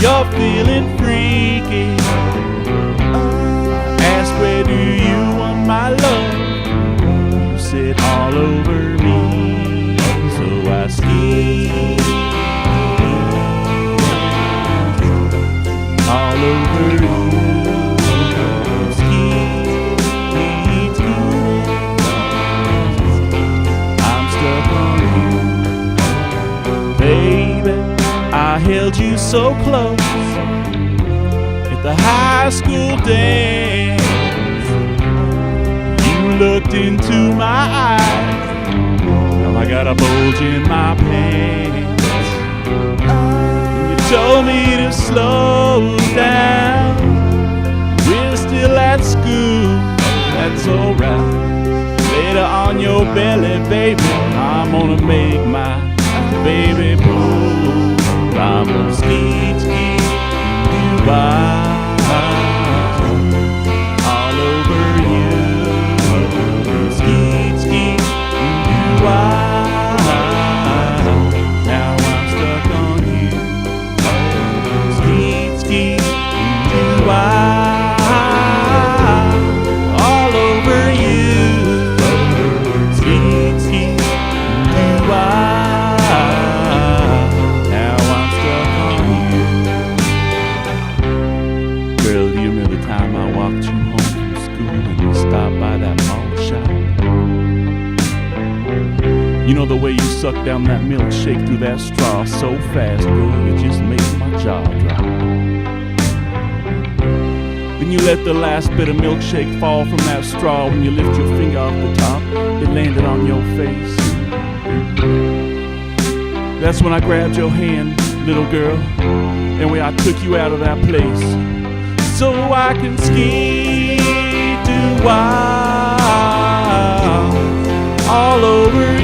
you're feeling freaky. I asked, where do you want my love? You said, all over me. So I ski all over you. Ski, I'm stuck on you. Baby, I held you so close at the high school dance. You looked into my eyes. Now I got a bulge in my pants. And you told me to slow down. We're still at school, that's alright. Later on your belly, baby, I'm gonna make my baby blue. I'm gonna ski, ski, do all over you. Ski, ski, do now I'm stuck on you. Ski, ski, do all over you. Ski, ski, do now I'm stuck on you. Girl, do you remember the time I walked you home from school and you stopped by that malt shop? You know the way you sucked down that milkshake through that straw so fast, girl, you just made my jaw drop. Then you let the last bit of milkshake fall from that straw. When you lift your finger off the top, it landed on your face. That's when I grabbed your hand, little girl, and when I took you out of that place, so I can ski, do all over